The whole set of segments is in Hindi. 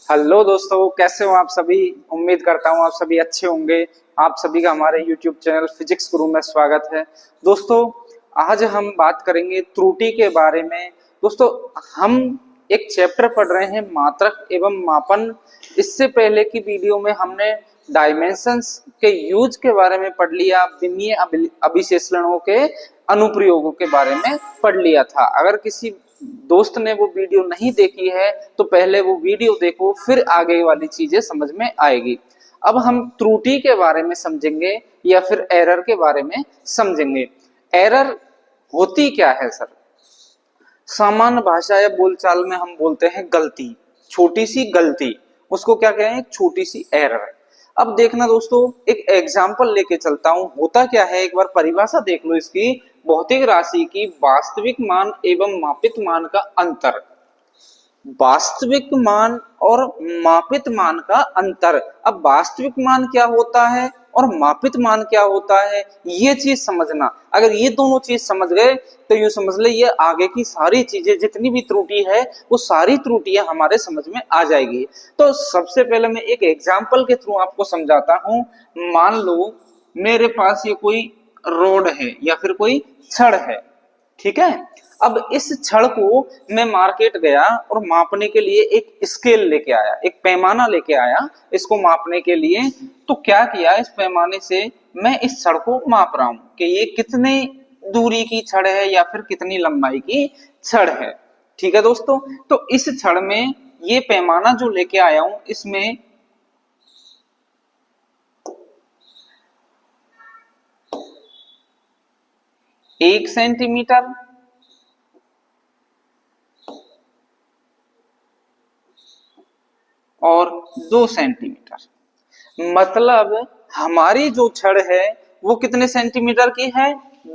हेलो दोस्तों, कैसे हो आप सभी। उम्मीद करता हूँ आप सभी अच्छे होंगे। आप सभी का हमारे यूट्यूब चैनल फिजिक्स गुरु में स्वागत है। दोस्तों, आज हम बात करेंगे त्रुटि के बारे में। दोस्तों, हम एक चैप्टर पढ़ रहे हैं मात्रक एवं मापन। इससे पहले की वीडियो में हमने डायमेंशंस के यूज के बारे में पढ़ लिया, विमीय अभिश्लेषणों के अनुप्रयोगों के बारे में पढ़ लिया था। अगर किसी दोस्त ने वो वीडियो नहीं देखी है तो पहले वो वीडियो देखो, फिर आगे वाली चीजें समझ में आएगी। अब हम त्रुटि के बारे में समझेंगे या फिर एरर के बारे में समझेंगे। एरर होती क्या है सर? सामान्य भाषा या बोलचाल में हम बोलते हैं गलती, छोटी सी गलती, उसको क्या कहें? एक छोटी सी एरर। अब देखना दोस्तों, एक एग्जाम्पल लेके चलता हूं। होता क्या है, एक बार परिभाषा देख लो इसकी। भौतिक राशि की वास्तविक मान एवं मापित मान का अंतर। वास्तविक मान और मापित मान का अंतर। अब वास्तविक मान क्या होता है और मापित मान क्या होता है, ये चीज समझना। अगर ये दोनों चीज समझ गए तो यूं समझ ले, ये आगे की सारी चीजें जितनी भी त्रुटि है वो सारी त्रुटियां हमारे समझ में आ जाएगी। तो सबसे पहले मैं एक एग्जाम्पल के थ्रू आपको समझाता हूं। मान लो मेरे पास ये कोई रोड है या फिर कोई छड़ है, ठीक है। अब इस छड़ को मैं मार्केट गया और मापने के लिए एक स्केल लेके आया, एक पैमाना लेके आया इसको मापने के लिए। तो क्या किया, इस पैमाने से मैं इस छड़ को माप रहा हूं कि ये कितने दूरी की छड़ है या फिर कितनी लंबाई की छड़ है। ठीक है दोस्तों, तो इस छड़ में ये पैमाना जो लेके आया हूं, इसमें एक सेंटीमीटर और 2 सेंटीमीटर, मतलब हमारी जो छड़ है वो कितने सेंटीमीटर की है?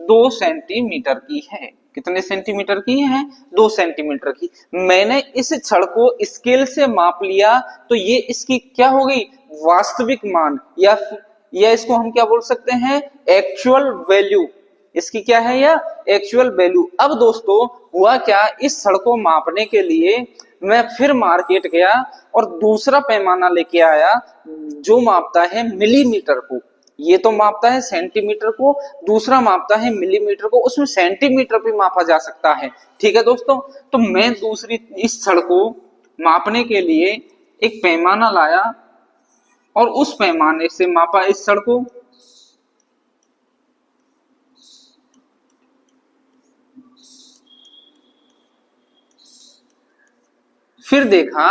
2 सेंटीमीटर की है। कितने सेंटीमीटर की है? 2 सेंटीमीटर की। मैंने इस छड़ को स्केल से माप लिया तो ये इसकी क्या हो गई? वास्तविक मान, या इसको हम क्या बोल सकते हैं? Actual value. इसकी क्या है? या एक्चुअल वैल्यू। अब दोस्तों हुआ क्या, इस छड़ को मापने के लिए मैं फिर मार्केट गया और दूसरा पैमाना लेके आया जो मापता है मिलीमीटर को। ये तो मापता है सेंटीमीटर को, दूसरा मापता है मिलीमीटर को। उसमें सेंटीमीटर भी मापा जा सकता है। ठीक है दोस्तों, तो मैं दूसरी इस छड़ को मापने के लिए एक पैमाना लाया और उस पैमाने से मापा इस छड़ को। फिर देखा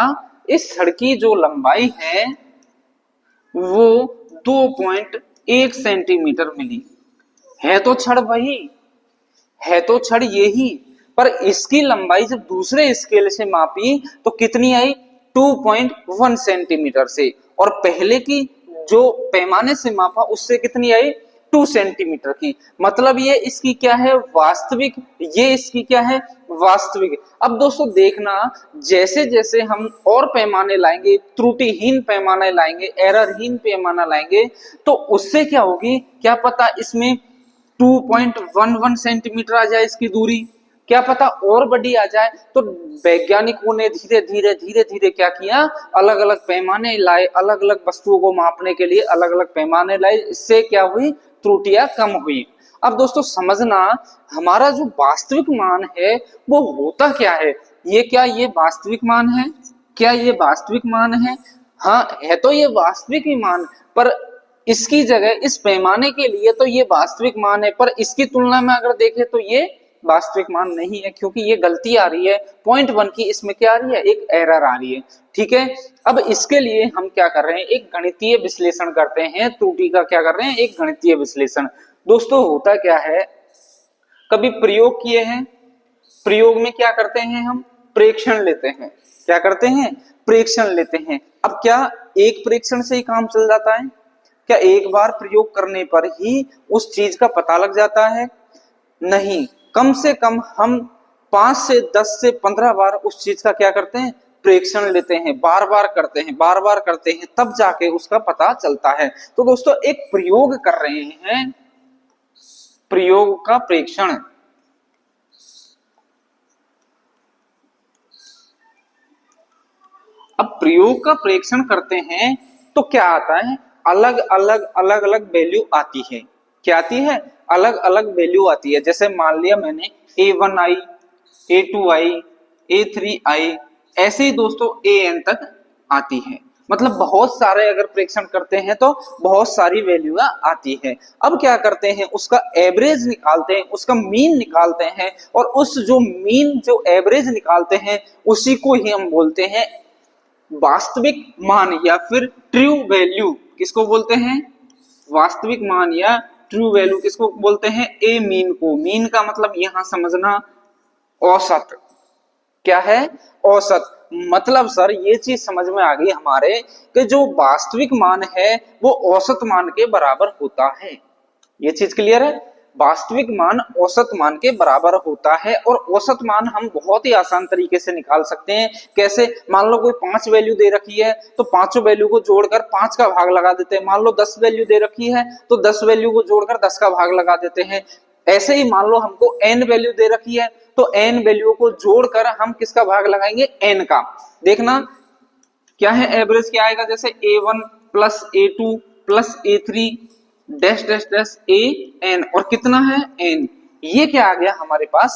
इस छड़ की जो लंबाई है वो 2.1 सेंटीमीटर मिली। है तो छड़ वही, है तो छड़ यही, पर इसकी लंबाई जब दूसरे स्केल से मापी तो कितनी आई? 2.1 सेंटीमीटर से। और पहले की जो पैमाने से मापा उससे कितनी आई? 2 सेंटीमीटर की। मतलब ये इसकी क्या है? वास्तविक। ये इसकी क्या है? वास्तविक। अब दोस्तों देखना, जैसे जैसे हम और पैमाने लाएंगे, त्रुटिहीन पैमाने लाएंगे, एररहीन पैमाना लाएंगे, तो उससे क्या होगी, क्या पता इसमें 2.11 सेंटीमीटर आ जाए इसकी दूरी, क्या पता और बड़ी आ जाए। तो वैज्ञानिकों ने धीरे धीरे धीरे धीरे क्या किया, अलग अलग पैमाने लाए, अलग अलग वस्तुओं को मापने के लिए अलग अलग पैमाने लाए। इससे क्या हुई? त्रुटियां कम हुई। अब दोस्तों समझना, हमारा जो वास्तविक मान है वो होता क्या है? ये क्या ये वास्तविक मान है? क्या ये वास्तविक मान है? हाँ, है तो ये वास्तविक ही मान, पर इसकी जगह इस पैमाने के लिए तो ये वास्तविक मान है, पर इसकी तुलना में अगर देखें तो ये वास्तविक मान नहीं है, क्योंकि ये गलती आ रही है। 0.1 की इसमें क्या आ रही है? एक एरर आ रही है। ठीक है, अब इसके लिए हम क्या कर रहे हैं? एक गणितीय विश्लेषण करते हैं। त्रुटि का क्या कर रहे हैं? एक गणितीय विश्लेषण। दोस्तों होता क्या है, कभी प्रयोग किए हैं? प्रयोग में क्या करते हैं हम? प्रेक्षण लेते हैं। क्या करते हैं? प्रेक्षण लेते हैं। अब क्या एक प्रेक्षण से ही काम चल जाता है? क्या एक बार प्रयोग करने पर ही उस चीज का पता लग जाता है? नहीं, कम से कम हम 5 से 10 से 15 बार उस चीज का क्या करते हैं? प्रेक्षण लेते हैं, बार बार करते हैं, बार बार करते हैं, तब जाके उसका पता चलता है। तो दोस्तों एक प्रयोग कर रहे हैं, प्रयोग का प्रेक्षण। अब प्रयोग का प्रेक्षण करते हैं तो क्या आता है, अलग अलग वैल्यू आती है। क्या आती है, अलग अलग वैल्यू आती है। जैसे मान लिया मैंने A1 आई, A2 आई, A3 आई, ऐसे ही दोस्तों AN तक आती है। मतलब बहुत सारे अगर प्रेक्षण करते हैं तो बहुत सारी वैल्यू आती है। अब क्या करते हैं, उसका एवरेज निकालते हैं, उसका मीन निकालते हैं, और उस जो मीन जो एवरेज निकालते हैं उसी को ही हम बोलते हैं वास्तविक मान या फिर ट्रू वैल्यू। किसको बोलते हैं, वास्तविक मान या ट्रू वैल्यू किसको बोलते हैं, ए मीन को। मीन का मतलब यहां समझना औसत। क्या है, औसत। मतलब सर ये चीज समझ में आ गई हमारे कि जो वास्तविक मान है वो औसत मान के बराबर होता है। ये चीज क्लियर है, वास्तविक मान औसत मान के बराबर होता है। और औसत मान हम बहुत ही आसान तरीके से निकाल सकते हैं। कैसे, मान लो कोई 5 वैल्यू दे रखी है तो पांचों वैल्यू को जोड़कर 5 का भाग लगा देते हैं। मान लो 10 वैल्यू दे रखी है तो 10 वैल्यू को जोड़कर 10 का भाग लगा देते हैं। ऐसे ही मान लो हमको n वैल्यू दे रखी है तो n वैल्यू को जोड़कर हम किसका भाग लगाएंगे, n का। देखना क्या है, एवरेज क्या आएगा, जैसे A1 plus A2 plus A3 dash dash dash AN, और कितना है n। ये क्या आ गया हमारे पास,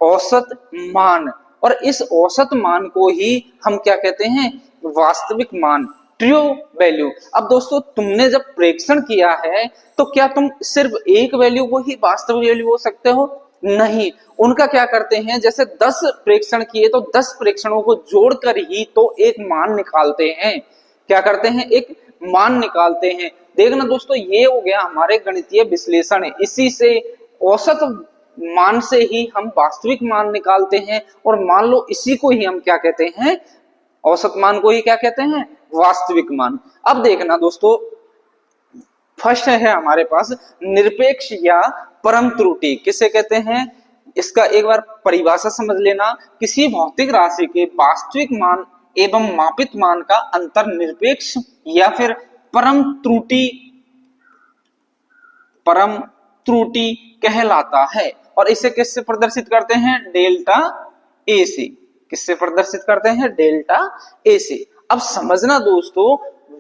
औसत मान। और इस औसत मान को ही हम क्या कहते हैं, वास्तविक मान, ट्रू वैल्यू। अब दोस्तों तुमने जब प्रेक्षण किया है तो क्या तुम सिर्फ एक वैल्यू को ही वास्तविक वैल्यू हो सकते हो, नहीं। उनका क्या करते हैं, जैसे 10 प्रेक्षण किए तो 10 प्रेक्षणों को जोड़कर ही तो एक मान निकालते हैं। क्या करते हैं, एक मान निकालते हैं। देखना दोस्तों ये हो गया हमारे गणितीय विश्लेषण है। इसी से औसत मान से ही हम वास्तविक मान निकालते हैं, और मान लो इसी को ही हम क्या कहते हैं, औसत मान को ही क्या कहते हैं, वास्तविक मान। अब देखना दोस्तों, फर्स्ट है हमारे पास निरपेक्ष या परम त्रुटि। किसे कहते हैं, इसका एक बार परिभाषा समझ लेना। किसी भौतिक राशि के वास्तविक मान एवं मापित मान का अंतर निरपेक्ष या फिर परम त्रुटि कहलाता है। और इसे किससे प्रदर्शित करते हैं, डेल्टा ए से। किससे प्रदर्शित करते हैं, डेल्टा ए से। अब समझना दोस्तों,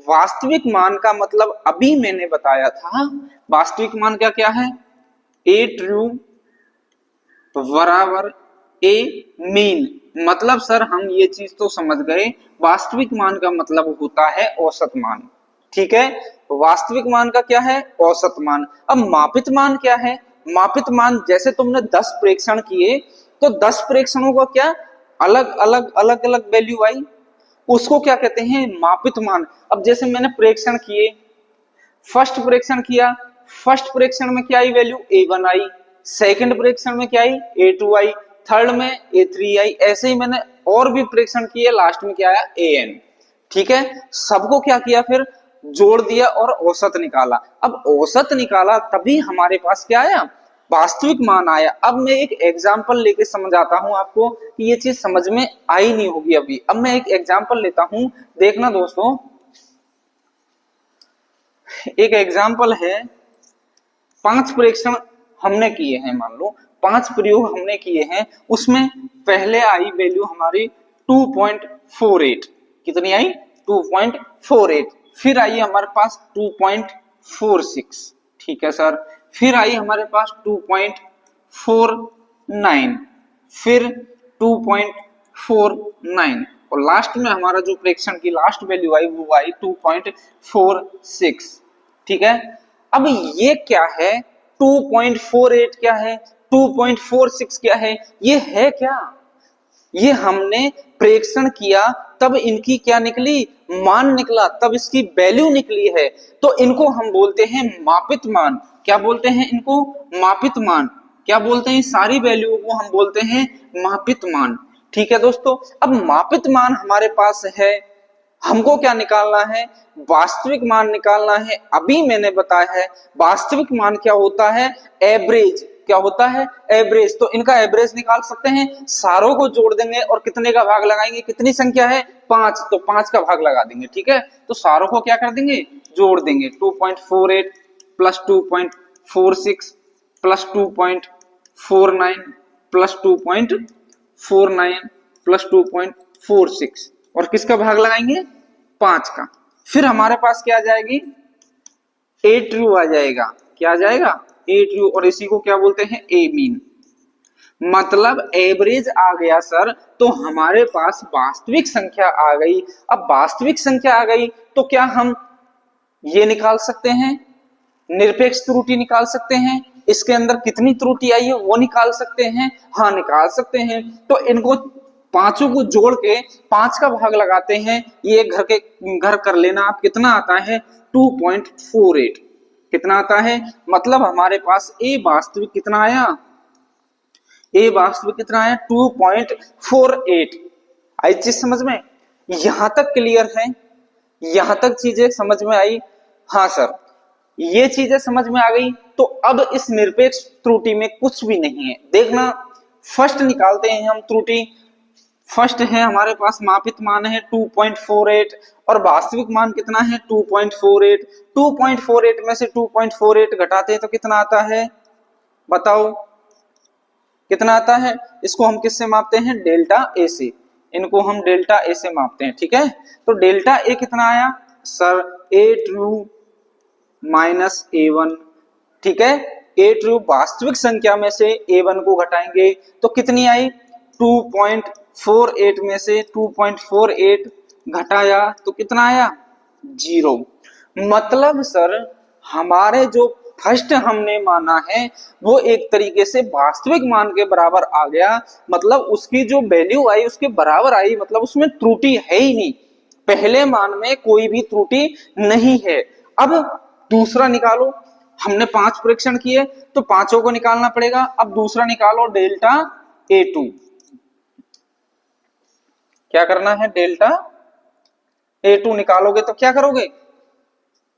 वास्तविक मान का मतलब अभी मैंने बताया था, वास्तविक मान क्या क्या है, ए ट्रू बराबर ए मीन। मतलब सर हम ये चीज तो समझ गए, वास्तविक मान का मतलब होता है औसत मान। ठीक है, वास्तविक मान का क्या है, औसत मान। अब मापित मान क्या है, मापित मान जैसे तुमने 10 प्रेक्षण किए तो 10 प्रेक्षणों का क्या अलग अलग वैल्यू आई, उसको क्या कहते हैं, मापित मान। अब जैसे मैंने प्रेक्षण किए, फर्स्ट प्रेक्षण किया, फर्स्ट प्रेक्षण में क्या I value, A1 I, second प्रेक्षण में क्या आई, A2 आई, थर्ड में A3 आई। ऐसे ही मैंने और भी प्रेक्षण किए, लास्ट में क्या आया, AN। ठीक है, सबको क्या किया, फिर जोड़ दिया और औसत निकाला। अब औसत निकाला तभी हमारे पास क्या आया, वास्तविक मान आया। अब मैं एक एग्जांपल लेके समझाता हूं आपको कि ये चीज समझ में आई नहीं होगी अभी। अब मैं एक एग्जांपल लेता हूं, देखना दोस्तों। एक एग्जांपल है, 5 प्रेक्षण हमने किए हैं, मान लो 5 प्रयोग हमने किए हैं, उसमें पहले आई वैल्यू हमारी 2.48। कितनी आई, 2.48। फिर आई हमारे पास 2.46। ठीक है सर, फिर आई हमारे पास 2.49, फिर 2.49, और लास्ट में हमारा जो प्रेक्षण की लास्ट वैल्यू आई वो आई 2.46। ठीक है, अब ये क्या है, 2.48 क्या है, 2.46 क्या है, ये है क्या, ये हमने प्रेक्षण किया तब इनकी क्या निकली, मान निकला, तब इसकी वैल्यू निकली है। तो इनको हम बोलते हैं मापित मान। क्या बोलते हैं इनको, मापित मान। क्या बोलते हैं, सारी वैल्यू को हम बोलते हैं मापित मान। ठीक है दोस्तों, अब मापित मान हमारे पास है, हमको क्या निकालना है, वास्तविक मान निकालना है। अभी मैंने बताया है वास्तविक मान क्या होता है, एवरेज। क्या होता है, एवरेज। तो इनका एवरेज निकाल सकते हैं, सारों को जोड़ देंगे और कितने का भाग लगाएंगे, कितनी संख्या है, 5, तो 5 का भाग लगा देंगे। ठीक है, तो सारों को क्या कर देंगे, जोड़ देंगे। 2.48 प्लस 2.46 प्लस 2.49 प्लस 2.49 प्लस 2.46, और किसका भाग लगाएंगे 5 का। फिर हमारे पास क्या आ जाएगी ए ट्रू आ जाएगा। क्या आ जाएगा ए ट्रू, और इसी को क्या बोलते हैं ए मीन। मतलब एवरेज आ गया सर, तो हमारे पास वास्तविक संख्या आ गई। अब वास्तविक संख्या आ गई तो क्या हम ये निकाल सकते हैं, निरपेक्ष त्रुटि निकाल सकते हैं, इसके अंदर कितनी त्रुटि आई है वो निकाल सकते हैं। हाँ निकाल सकते हैं। तो इनको पांचों को जोड़ के 5 का भाग लगाते हैं। ये घर कर लेना आप, कितना आता है 2.48। कितना आता है, मतलब हमारे पास ए वास्तविक कितना आया, ए वास्तविक कितना आया 2.48। आई चीज समझ में, यहां तक क्लियर है, यहां तक चीजें समझ में आई। हाँ सर ये चीजें समझ में आ गई। तो अब इस निरपेक्ष त्रुटि में कुछ भी नहीं है। देखना फर्स्ट निकालते हैं हम त्रुटि। फर्स्ट है हमारे पास मापित मान है 2.48 और वास्तविक मान कितना है 2.48। 2.48 में से 2.48 घटाते हैं तो कितना आता है बताओ, कितना आता है। इसको हम किससे मापते हैं डेल्टा ए से, इनको हम डेल्टा ए से मापते हैं। ठीक है, तो डेल्टा ए कितना आया सर ए ट्रू माइनस A1। ठीक है, ए ट्रू वास्तविक संख्या में से A1 को घटाएंगे तो कितनी आई 2.48 में से 2.48 घटाया तो कितना आया 0। मतलब सर हमारे जो फर्स्ट हमने माना है वो एक तरीके से वास्तविक मान के बराबर आ गया। मतलब उसकी जो वैल्यू आई उसके बराबर आई, मतलब उसमें त्रुटि है ही नहीं, पहले मान में कोई भी त्रुटि नहीं है। अब दूसरा निकालो, हमने 5 परीक्षण किए तो पांचों को निकालना पड़ेगा। अब दूसरा निकालो डेल्टा A2। क्या करना है डेल्टा A2 निकालोगे तो क्या करोगे,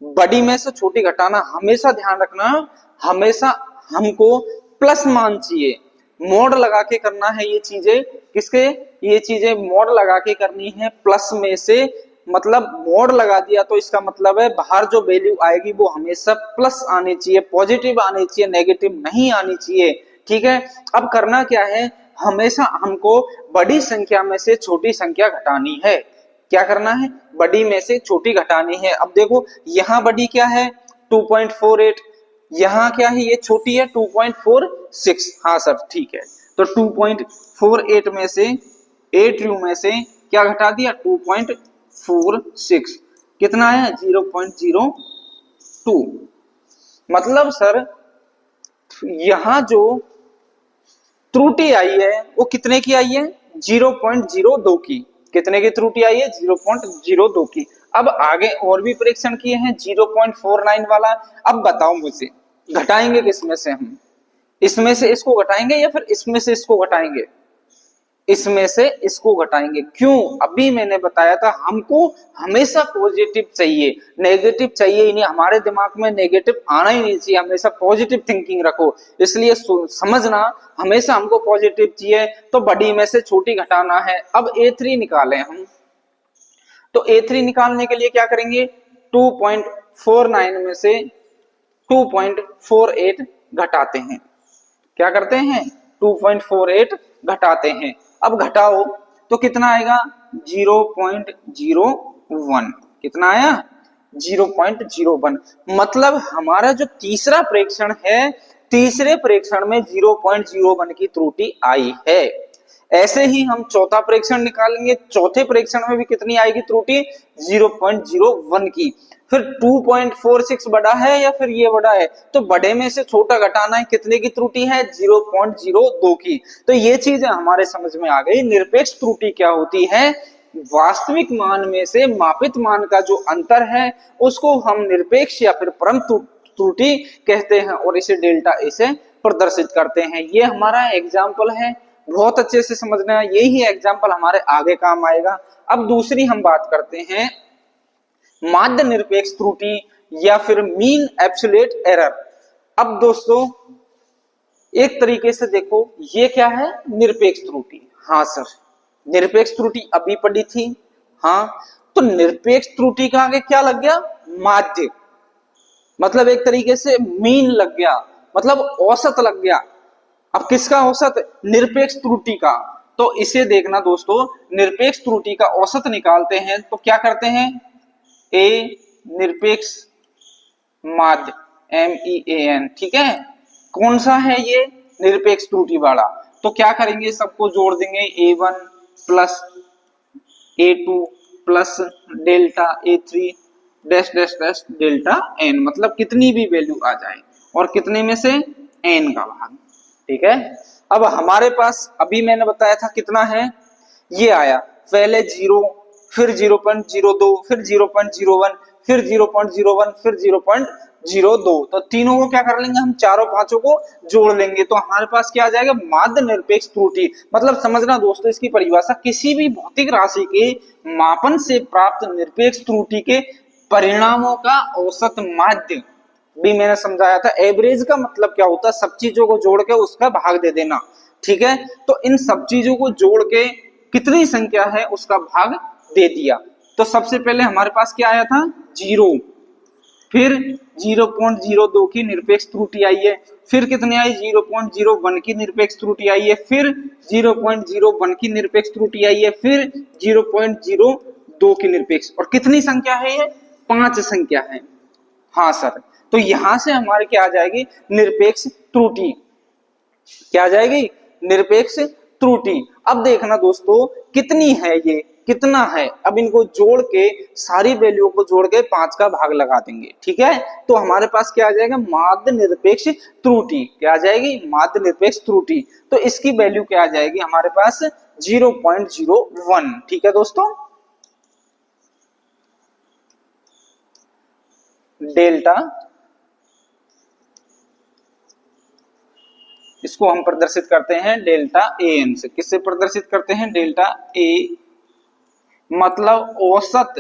बड़ी में से छोटी घटाना। हमेशा ध्यान रखना, हमेशा हमको प्लस मान चाहिए, मोड लगा के करना है ये चीजें। किसके, ये चीजें मोड लगा के करनी है प्लस में से। मतलब मोड लगा दिया तो इसका मतलब है बाहर जो वैल्यू आएगी वो हमेशा प्लस आनी चाहिए, पॉजिटिव आनी चाहिए, नेगेटिव नहीं आनी चाहिए। ठीक है, अब करना क्या है, हमेशा हमको बड़ी संख्या में से छोटी संख्या घटानी है। क्या करना है, बड़ी में से छोटी घटानी है। अब देखो यहां बड़ी क्या है 2.48, यहां क्या है ये छोटी है 2.46। हाँ सर ठीक है, तो 2.48 में से ए ट्रू में से क्या घटा दिया 2.46, कितना आया 0.02। मतलब सर यहां जो त्रुटि आई है वो कितने की आई है 0.02 की। कितने की त्रुटि आई है 0.02 की। अब आगे और भी परीक्षण किए हैं 0.49 वाला। अब बताओ मुझे घटाएंगे किसमें से हम, इसमें से इसको घटाएंगे या फिर इसमें से इसको घटाएंगे, इसमें से इसको घटाएंगे। क्यों, अभी मैंने बताया था हमको हमेशा पॉजिटिव चाहिए, नेगेटिव चाहिए ही नहीं। हमारे दिमाग में नेगेटिव आना ही नहीं चाहिए, हमेशा पॉजिटिव थिंकिंग रखो। इसलिए समझना हमेशा हमको पॉजिटिव चाहिए, तो बड़ी में से छोटी घटाना है। अब A3 निकालें हम, तो A3 निकालने के लिए क्या करेंगे 2.49 में से 2.48 घटाते हैं। क्या करते हैं 2.48 घटाते हैं। अब घटाओ तो कितना आएगा 0.01। कितना आया 0.01। मतलब हमारा जो तीसरा प्रेक्षण है, तीसरे प्रेक्षण में 0.01 की त्रुटि आई है। ऐसे ही हम चौथा प्रेक्षण निकालेंगे, चौथे प्रेक्षण में भी कितनी आएगी त्रुटि 0.01 की। फिर 2.46 बड़ा है या फिर ये बड़ा है, तो बड़े में से छोटा घटाना है, कितने की त्रुटि है 0.02 की। तो ये चीजें हमारे समझ में आ गई। निरपेक्ष त्रुटि क्या होती है, वास्तविक मान में से मापित मान का जो अंतर है उसको हम निरपेक्ष या फिर परम त्रुटि कहते हैं और इसे डेल्टा ए से प्रदर्शित करते हैं। ये हमारा एग्जाम्पल है, बहुत अच्छे से समझना, यही एग्जाम्पल हमारे आगे काम आएगा। अब दूसरी हम बात करते हैं माध्य निरपेक्ष त्रुटि या फिर मीन एब्सोल्यूट एरर। अब दोस्तों एक तरीके से देखो ये क्या है निरपेक्ष त्रुटि। हाँ सर निरपेक्ष त्रुटि अभी पढ़ी थी। हाँ तो निरपेक्ष त्रुटि का आगे क्या लग गया माध्य, मतलब एक तरीके से मीन लग गया, मतलब औसत लग गया। अब किसका औसत, निरपेक्ष त्रुटि का। तो इसे देखना दोस्तों, निरपेक्ष त्रुटि का औसत निकालते हैं तो क्या करते हैं, ए निरपेक्ष माध्य MEAN, ठीक है। कौन सा है ये, निरपेक्ष त्रुटि वाला। तो क्या करेंगे, सबको जोड़ देंगे, A1 plus A2 plus delta A3 dash dash dash delta N, मतलब कितनी भी वैल्यू आ जाए और कितने में से N का भाग, ठीक है। अब हमारे पास अभी मैंने बताया था कितना है, ये आया पहले 0, फिर 0.02, फिर 0.01, फिर 0.01, फिर 0.02। तो तीनों को क्या कर लेंगे हम, चारों पांचों को जोड़ लेंगे तो हमारे पास क्या आ जाएगा, माध्य निरपेक्ष त्रुटि। मतलब समझना दोस्तों इसकी परिभाषा, किसी भी भौतिक राशि के मापन से प्राप्त निरपेक्ष त्रुटि के परिणामों का औसत माध्य। भी मैंने समझाया था, एवरेज का मतलब क्या होता है, सब चीजों को जोड़ के उसका भाग दे देना, ठीक है। तो इन सब चीजों को जोड़ के कितनी संख्या है उसका भाग दे दिया। तो सबसे पहले हमारे पास क्या आया था, 0, फिर 0.02 की निरपेक्ष त्रुटि आई है, फिर कितने आई, 0.01 की निरपेक्ष त्रुटि आई है, फिर 0.01 की निरपेक्ष त्रुटि आई है, फिर 0.02 की निरपेक्ष, और कितनी संख्या है ये, 5 संख्या है। हाँ सर, तो यहां से हमारे क्या आ जाएगी, निरपेक्ष त्रुटि, क्या आ जाएगी, निरपेक्ष त्रुटि। अब देखना दोस्तों कितनी है ये, कितना है, अब इनको जोड़ के सारी वैल्यू को जोड़ के 5 का भाग लगा देंगे, ठीक है। तो हमारे पास क्या आ जाएगा, माध्य निरपेक्ष त्रुटि, क्या आ जाएगी, माध्य निरपेक्ष त्रुटि। तो इसकी वैल्यू क्या आ जाएगी हमारे पास, 0.01, ठीक है दोस्तों। डेल्टा, इसको हम प्रदर्शित करते हैं डेल्टा AN से। किससे प्रदर्शित करते हैं, डेल्टा A, मतलब औसत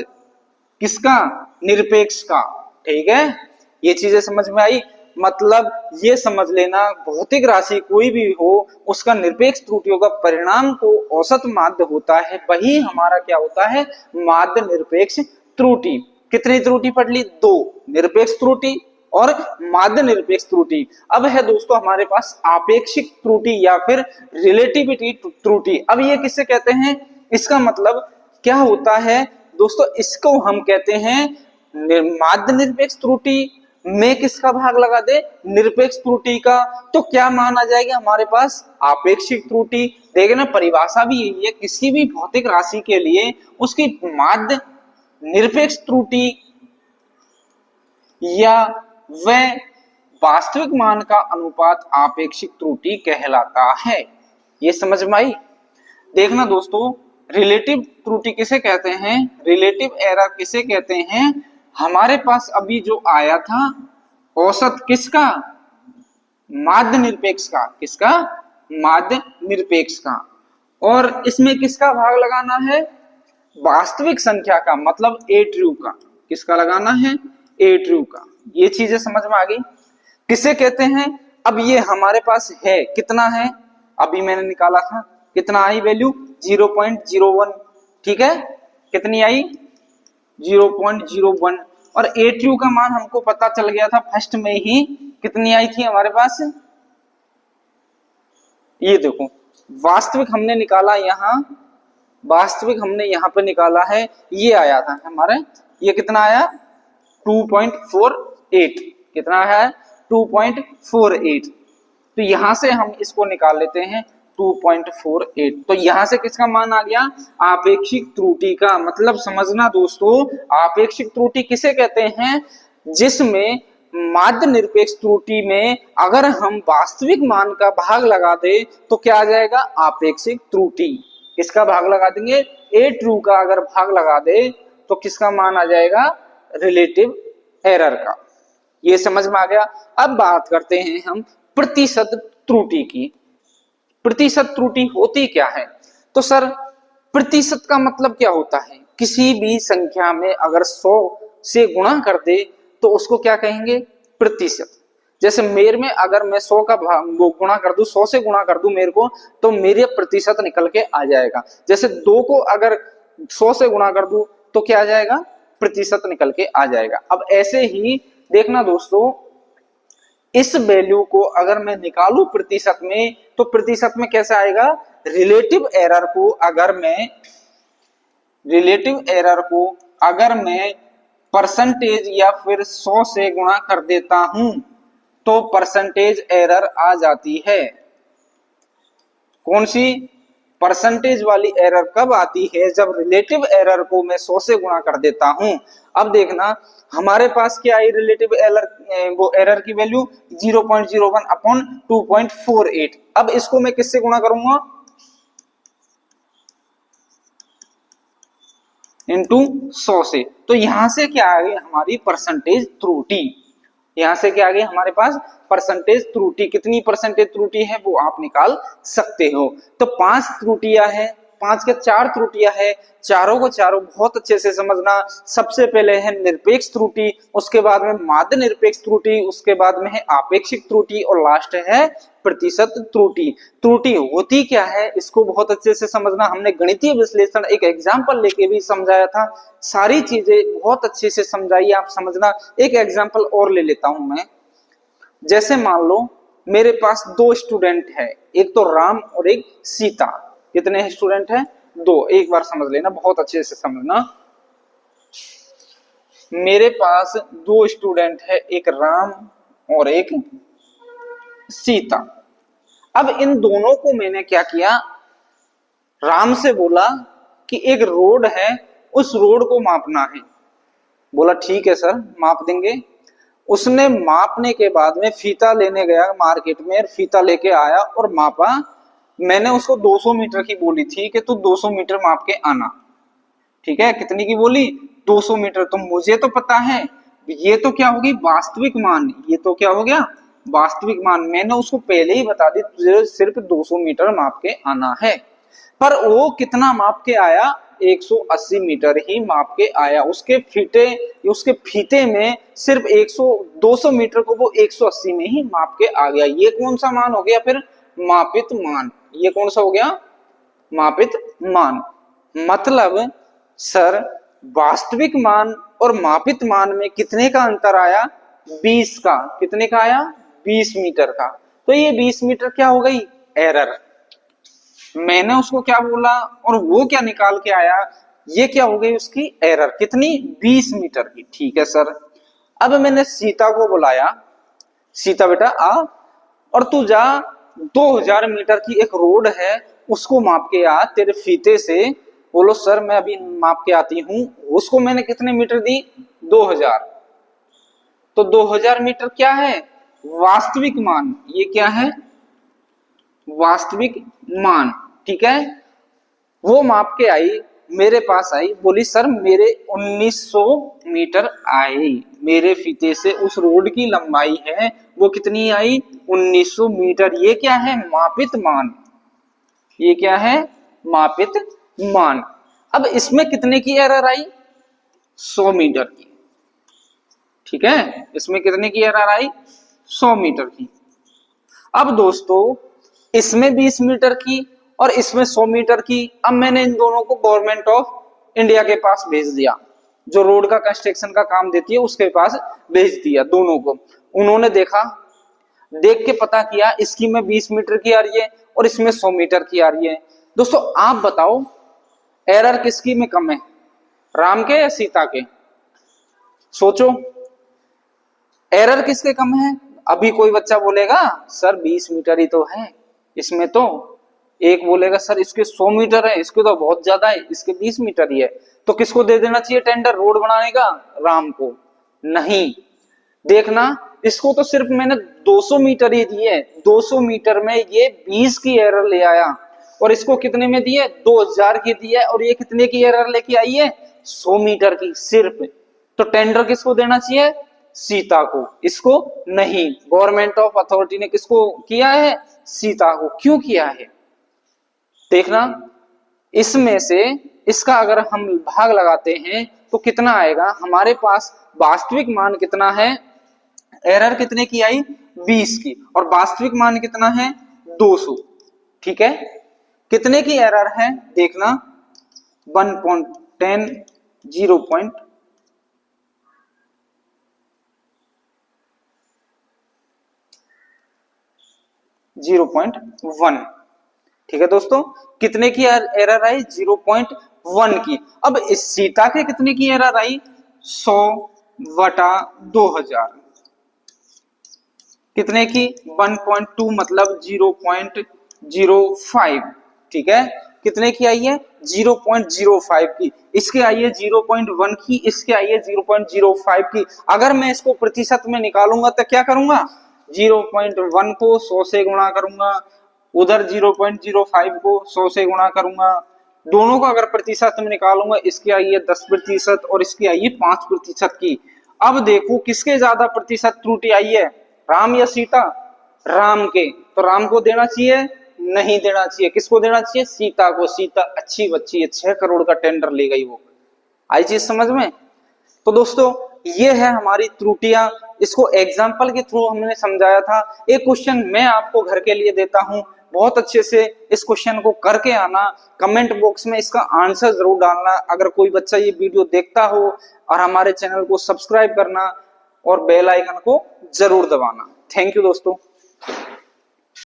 किसका, निरपेक्ष का, ठीक है। ये चीजें समझ में आई। मतलब ये समझ लेना, भौतिक राशि कोई भी हो उसका निरपेक्ष त्रुटियों का परिणाम को औसत माध्य होता है, वही हमारा क्या होता है, माध्य निरपेक्ष त्रुटि। कितनी त्रुटि पढ़ ली, 2, निरपेक्ष त्रुटि और माध्य निरपेक्ष त्रुटि। अब है दोस्तों हमारे पास आपेक्षिक त्रुटि या फिर रिलेटिविटी त्रुटि। अब ये किससे कहते हैं, इसका मतलब क्या होता है दोस्तों, इसको हम कहते हैं माध्य निरपेक्ष त्रुटि में किसका भाग लगा दे, निरपेक्ष त्रुटि का, तो क्या मान आ जाएगा हमारे पास, आपेक्षिक त्रुटि। देखिए ना, परिभाषा भी यही है, किसी भी भौतिक राशि के लिए उसकी माध्य निरपेक्ष त्रुटि या वह वास्तविक मान का अनुपात आपेक्षिक त्रुटि कहलाता है। ये समझ में आई। देखना दोस्तों, रिलेटिव त्रुटि किसे कहते हैं, रिलेटिव एरर किसे कहते हैं, हमारे पास अभी जो आया था औसत किसका, माध्य निरपेक्ष का, किसका, माध्य निरपेक्ष का, और इसमें किसका भाग लगाना है, वास्तविक संख्या का, मतलब ए ट्रू का, किसका लगाना है, ए ट्रू का। ये चीजें समझ में आ गई, किसे कहते हैं। अब ये हमारे पास है, कितना है, अभी मैंने निकाला था, कितना आई वैल्यू, 0.01, ठीक है, कितनी आई, 0.01, और ए ट्रू का मान हमको पता चल गया था फर्स्ट में ही, कितनी आई थी हमारे पास, ये देखो, वास्तविक हमने निकाला यहाँ, वास्तविक हमने यहाँ पे निकाला है, ये आया था हमारे, ये कितना आया, 2.48, कितना है, 2.48। तो यहां से हम इसको निकाल लेते हैं 2.48। तो यहां से किसका मान आ गया, आपेक्षिक त्रुटि का। मतलब समझना दोस्तों, आपेक्षिक त्रुटि किसे कहते हैं, जिसमें माध्य निरपेक्ष त्रुटि में अगर हम वास्तविक मान का भाग लगा दे तो क्या आ जाएगा, आपेक्षिक त्रुटि। किसका भाग लगा देंगे, ए ट्रू का अगर भाग लगा दे तो किसका मान आ जाएगा, रिलेटिव एरर का। ये समझ में आ गया। अब बात करते हैं हम प्रतिशत त्रुटि की। प्रतिशत त्रुटि होती क्या है, तो सर प्रतिशत का मतलब क्या होता है, किसी भी संख्या में अगर 100 से गुणा कर दे तो उसको क्या कहेंगे, प्रतिशत। जैसे मेरे में अगर मैं 100 का गुणा कर दूं, 100 से गुणा कर दूं मेरे को, तो मेरे प्रतिशत निकल के आ जाएगा। जैसे 2 को अगर 100 से गुणा कर दूं तो क्या आ जाएगा, प्रतिशत निकल के आ जाएगा। अब ऐसे ही देखना दोस्तों, इस वैल्यू को अगर मैं निकालूं प्रतिशत में, तो प्रतिशत में कैसे आएगा, रिलेटिव एरर को अगर मैं परसेंटेज या फिर 100 से गुणा कर देता हूं तो परसेंटेज एरर आ जाती है। कौन सी? परसेंटेज वाली एरर कब आती है? जब रिलेटिव एरर को मैं 100 से गुणा कर देता हूं। अब देखना हमारे पास क्या आई रिलेटिव एरर, वो एरर की वैल्यू 0.01 अपॉन 2.48। अब इसको मैं किससे गुणा करूंगा? इंटू 100 से। तो यहां से क्या आ गई हमारी परसेंटेज त्रुटि। यहां से क्या आ गई हमारे पास? परसेंटेज त्रुटि। कितनी परसेंटेज त्रुटि है वो आप निकाल सकते हो। तो 5 त्रुटियां है, 5 के 4 त्रुटियां है। चारों को चारों बहुत अच्छे से समझना। सबसे पहले है निरपेक्ष त्रुटि, उसके बाद में माध्य निरपेक्ष त्रुटि, उसके बाद में है आपेक्षिक त्रुटि और लास्ट है प्रतिशत त्रुटि। त्रुटि होती क्या है इसको बहुत अच्छे से समझना। हमने गणितीय विश्लेषण एक एग्जाम्पल लेके भी समझाया था। सारी चीजें बहुत अच्छे से समझाई, आप समझना। एक एग्जाम्पल और ले लेता हूं मैं। जैसे मान लो मेरे पास 2 स्टूडेंट है, एक तो राम और एक सीता। कितने स्टूडेंट हैं? 2। एक बार समझ लेना, बहुत अच्छे से समझना। मेरे पास 2 स्टूडेंट है, एक राम और एक सीता। अब इन दोनों को मैंने क्या किया, राम से बोला कि एक रोड है, उस रोड को मापना है। बोला ठीक है सर, माप देंगे। उसने मापने के बाद में फीता लेने गया मार्केट में, फीता लेके आया और मापा। मैंने उसको 200 मीटर की बोली थी कि तू 200 मीटर माप के आना। ठीक है, कितनी की बोली? 200 मीटर। तो मुझे तो पता है ये तो क्या होगी, वास्तविक मान। ये तो क्या हो गया, वास्तविक मान। मैंने उसको पहले ही बता दी तुझे सिर्फ 200 मीटर माप के आना है। पर वो कितना माप के आया? 180 मीटर ही माप के आया। उसके फीते में सिर्फ 200 मीटर को वो 180 में ही माप के आ गया। ये कौन सा मान हो गया फिर? मापित मान। ये कौन सा हो गया? मापित मान। मतलब सर वास्तविक मान और मापित मान में कितने का अंतर आया? 20 का। कितने का आया? 20 मीटर का। तो ये 20 मीटर क्या हो गई? एरर। मैंने उसको क्या बोला और वो क्या निकाल के आया, ये क्या हो गई उसकी एरर। कितनी? 20 मीटर की। ठीक है सर। अब मैंने सीता को बुलाया, सीता बेटा आ और तू जा 2000 मीटर की एक रोड है उसको माप के आ तेरे फीते से। बोलो सर मैं अभी माप के आती हूं। उसको मैंने कितने मीटर दी? 2000। तो 2000 मीटर क्या है? वास्तविक मान। ये क्या है? वास्तविक मान। ठीक है। वो माप के आई, मेरे पास आई, बोली सर मेरे 1900 मीटर आई। मेरे फीते से उस रोड की लंबाई है वो कितनी आई? 1900 मीटर। ये क्या है? मापित मान। ये क्या है? मापित मान। अब इसमें कितने की एरर आई? 100 मीटर की। ठीक है, इसमें कितने की एरर आई? 100 मीटर की। अब दोस्तों इसमें 20 मीटर की और इसमें 100 मीटर की। अब मैंने इन दोनों को गवर्नमेंट ऑफ इंडिया के पास भेज दिया, जो रोड का कंस्ट्रक्शन का काम देती है उसके पास भेज दिया दोनों को। उन्होंने देखा, देख के पता किया इसकी में 20 मीटर की आ रही है और इसमें 100 मीटर की आ रही है। दोस्तों आप बताओ एरर किसकी में कम है, राम के या सीता के? सोचो एरर किसके कम है? अभी कोई बच्चा बोलेगा सर 20 मीटर ही तो है इसमें तो। एक बोलेगा सर इसके 100 मीटर है, इसके तो बहुत ज्यादा है, इसके 20 मीटर ही है। तो किसको दे देना चाहिए टेंडर रोड बनाने का? राम को। नहीं, देखना इसको तो सिर्फ मैंने 200 मीटर ही दिए। 200 मीटर में ये 20 की एरर ले आया और इसको कितने में दिए? 2000 की दिए और ये कितने की एरर लेके आई है? 100 मीटर की सिर्फ। तो टेंडर किसको देना चाहिए? सीता को। इसको नहीं, गवर्नमेंट ऑफ अथॉरिटी ने किसको किया है? सीता को। क्यों किया है? देखना इसमें से इसका अगर हम भाग लगाते हैं तो कितना आएगा हमारे पास? वास्तविक मान कितना है? एरर कितने की आई? 20 की। और वास्तविक मान कितना है? 200। ठीक है, कितने की एरर है देखना? 1.10 0.1। ठीक है दोस्तों, कितने की एरर आई? 0.1 की। अब इस सीता के कितने की एरर आई? 100/2000। कितने की? 1.2 मतलब 0.05। ठीक है, कितने की आई है? 0.05 की। इसके आई है 0.1 की, इसके आई है 0.05 की। अगर मैं इसको प्रतिशत में निकालूंगा तो क्या करूंगा? 0.1 को 100 से गुणा करूंगा, उधर 0.05 को 100 से गुणा करूंगा। दोनों का अगर प्रतिशत में निकालूंगा, इसकी आई है 10% और इसकी आई है 5% की। अब देखो किसके ज्यादा प्रतिशत त्रुटि आई है, राम या सीता? राम के। तो राम को देना चाहिए? नहीं देना चाहिए। किसको देना चाहिए? सीता को। सीता अच्छी बच्ची है, 6 करोड़ का टेंडर ले गई वो। आई चीज समझ में? तो दोस्तों ये है हमारी त्रुटियां, इसको एग्जाम्पल के थ्रू हमने समझाया था। एक क्वेश्चन मैं आपको घर के लिए देता हूं, बहुत अच्छे से इस क्वेश्चन को करके आना, कमेंट बॉक्स में इसका आंसर जरूर डालना। अगर कोई बच्चा ये वीडियो देखता हो, और हमारे चैनल को सब्सक्राइब करना और बेल आइकन को जरूर दबाना। थैंक यू दोस्तों।